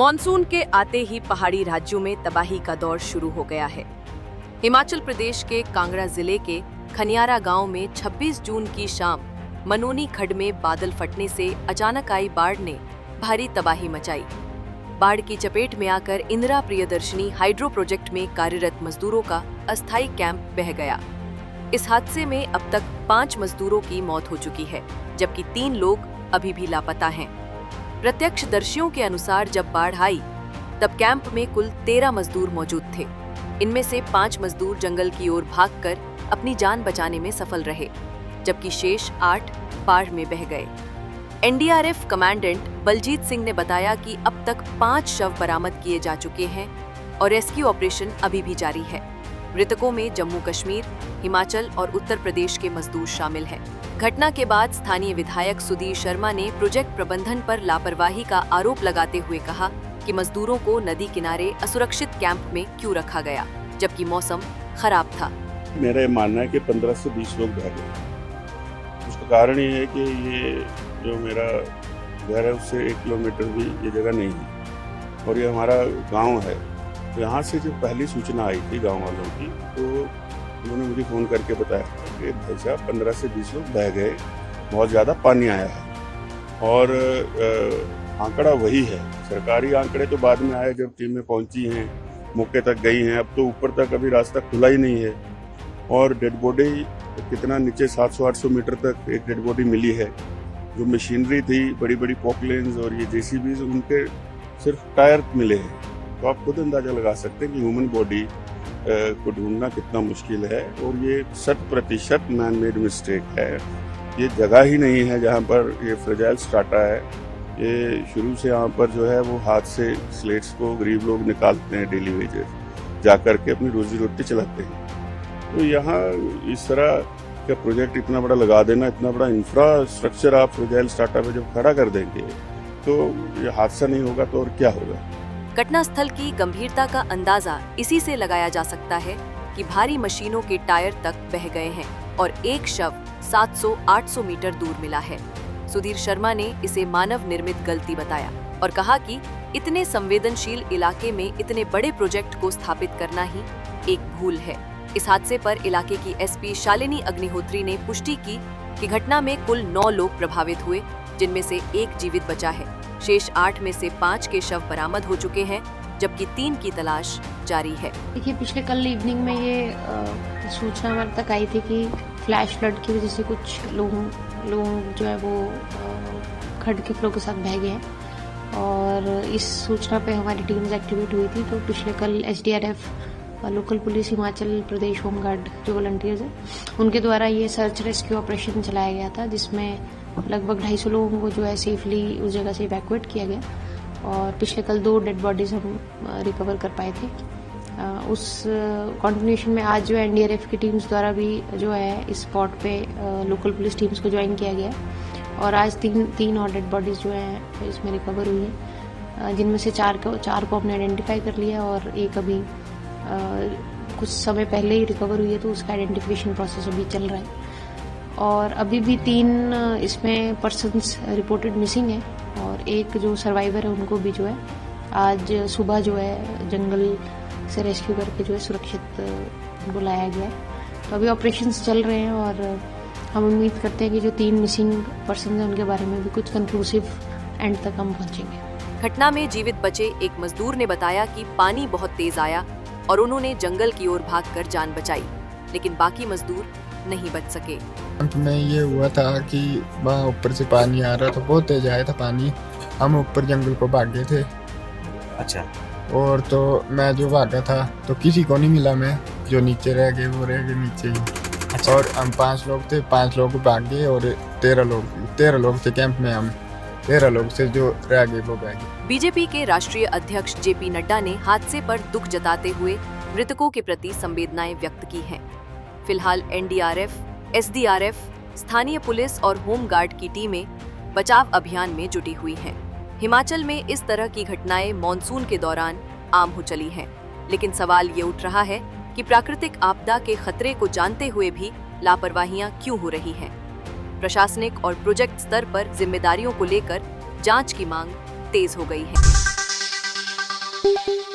Monsoon के आते ही पहाड़ी राज्यों में तबाही का दौर शुरू हो गया है। हिमाचल प्रदेश के कांगड़ा जिले के खनियारा गांव में 26 जून की शाम मनोनी खड्ड में बादल फटने से अचानक आई बाढ़ ने भारी तबाही मचाई। बाढ़ की चपेट में आकर इंदिरा प्रियदर्शनी हाइड्रो प्रोजेक्ट में कार्यरत मजदूरों का अस्थायी कैंप बह गया। इस हादसे में अब तक 5 मजदूरों की मौत हो चुकी है, जबकि 3 लोग अभी भी लापता हैं। प्रत्यक्षदर्शियों के अनुसार जब बाढ़ आई तब कैंप में कुल 13 मजदूर मौजूद थे। इनमें से 5 मजदूर जंगल की ओर भागकर अपनी जान बचाने में सफल रहे, जबकि शेष 8 बाढ़ में बह गए। एनडीआरएफ कमांडेंट बलजीत सिंह ने बताया कि अब तक 5 शव बरामद किए जा चुके हैं और रेस्क्यू ऑपरेशन अभी भी जारी है। मृतकों में जम्मू कश्मीर, हिमाचल और उत्तर प्रदेश के मजदूर शामिल हैं। घटना के बाद स्थानीय विधायक सुधीर शर्मा ने प्रोजेक्ट प्रबंधन पर लापरवाही का आरोप लगाते हुए कहा कि मजदूरों को नदी किनारे असुरक्षित कैंप में क्यों रखा गया, जबकि मौसम खराब था। मेरा मानना है कि 15 से 20 लोग बह गए। उसका कारण ये है कि ये जो मेरा घर है उससे 1 किलोमीटर भी ये जगह नहीं है और ये हमारा गांव है। तो यहाँ से जब पहली सूचना आई थी गांव वालों की, तो उन्होंने मुझे फ़ोन करके बताया कि भाई साहब 15 से 20 लोग बह गए, बहुत ज़्यादा पानी आया है। और आंकड़ा वही है। सरकारी आंकड़े तो बाद में आए जब टीमें पहुंची हैं, मौके तक गई हैं। अब तो ऊपर तक अभी रास्ता खुला ही नहीं है और डेड बॉडी कितना नीचे 700-800 मीटर तक एक डेड बॉडी मिली है। जो मशीनरी थी, बड़ी बड़ी पॉकलेन्स और ये जेसीबीज, उनके सिर्फ टायर मिले हैं। तो आप खुद अंदाजा लगा सकते हैं कि ह्यूमन बॉडी को ढूंढना कितना मुश्किल है। और ये 100% मैन मेड मिस्टेक है। ये जगह ही नहीं है जहाँ पर ये फ्रेजाइल स्ट्राटा है। ये शुरू से यहाँ पर जो है वो हाथ से स्लेट्स को गरीब लोग निकालते हैं, डेली वेजेस जा कर के अपनी रोजी रोटी चलाते हैं। तो यहाँ इस तरह का प्रोजेक्ट इतना बड़ा लगा देना, इतना बड़ा इंफ्रास्ट्रक्चर आप फ्रेजाइल स्ट्राटा पे जब खड़ा कर देंगे तो ये हादसा नहीं होगा तो और क्या होगा। घटनास्थल की गंभीरता का अंदाजा इसी से लगाया जा सकता है कि भारी मशीनों के टायर तक बह गए हैं और एक शव 700-800 मीटर दूर मिला है। सुधीर शर्मा ने इसे मानव निर्मित गलती बताया और कहा कि इतने संवेदनशील इलाके में इतने बड़े प्रोजेक्ट को स्थापित करना ही एक भूल है। इस हादसे पर इलाके की एसपी शालिनी अग्निहोत्री ने पुष्टि की कि घटना में कुल 9 लोग प्रभावित हुए, जिनमें से 1 जीवित बचा है। शेष 8 में से 5 के शव बरामद हो चुके हैं, जबकि 3 की तलाश जारी है। देखिए, पिछले कल इवनिंग में ये सूचना हमारे तक आई थी कि फ्लैश फ्लड की वजह से कुछ लोग जो है वो खड्ड के फ्लो के साथ बह गए हैं और इस सूचना पे हमारी टीम्स एक्टिवेट हुई थी। तो पिछले कल SDRF, local police, Himachal Pradesh home guard जो वॉलंटियर्स हैं, उनके द्वारा ये सर्च रेस्क्यू ऑपरेशन चलाया गया था, जिसमें लगभग 250 लोगों को जो है सेफली उस जगह से इवैक्यूएट किया गया और पिछले कल 2 डेड बॉडीज हम रिकवर कर पाए थे। उस कंटिन्यूएशन में आज जो है एनडीआरएफ की टीम्स द्वारा भी जो है इस स्पॉट पे लोकल पुलिस टीम्स को ज्वाइन किया गया और आज 3 और डेड बॉडीज जो है इसमें रिकवर हुई है, जिनमें से 4 को हमने आइडेंटिफाई कर लिया और एक अभी कुछ समय पहले ही रिकवर हुई है, तो उसका आइडेंटिफिकेशन प्रोसेस अभी चल रहा है। और अभी भी 3 इसमें पर्सन्स रिपोर्टेड मिसिंग है और एक जो सर्वाइवर है उनको भी जो है आज सुबह जो है जंगल से रेस्क्यू करके जो है सुरक्षित उनको लाया गया है। तो अभी ऑपरेशंस चल रहे हैं और हम उम्मीद करते हैं कि जो 3 मिसिंग पर्सन हैं उनके बारे में भी कुछ कंक्लूसिव एंड तक हम पहुंचेंगे। घटना में जीवित बचे एक मजदूर ने बताया कि पानी बहुत तेज आया और उन्होंने जंगल की ओर भागकर जान बचाई, लेकिन बाकी मजदूर नहीं बच सके। अंत में ये हुआ था कि वहाँ ऊपर से पानी आ रहा था, बहुत तेज आया था पानी। हम ऊपर जंगल को भागे थे। अच्छा। और तो मैं जो भागा था तो किसी को नहीं मिला, मैं जो नीचे रह गए वो रह गए नीचे ही। अच्छा। और हम 5 लोग थे, 5 लोग भाग गए और 13 लोग थे कैंप में। हम 13 लोग से जो रह गए वो बह गए। बीजेपी के राष्ट्रीय अध्यक्ष जेपी नड्डा ने हादसे पर दुख जताते हुए मृतकों के प्रति संवेदनाएं व्यक्त की हैं। फिलहाल एनडीआरएफ, एसडीआरएफ, स्थानीय पुलिस और होमगार्ड की टीमें बचाव अभियान में जुटी हुई हैं। हिमाचल में इस तरह की घटनाएं मॉनसून के दौरान आम हो चली हैं, लेकिन सवाल ये उठ रहा है कि प्राकृतिक आपदा के खतरे को जानते हुए भी लापरवाहियां क्यों हो रही हैं। प्रशासनिक और प्रोजेक्ट स्तर पर जिम्मेदारियों को लेकर जांच की मांग तेज हो गई है। है।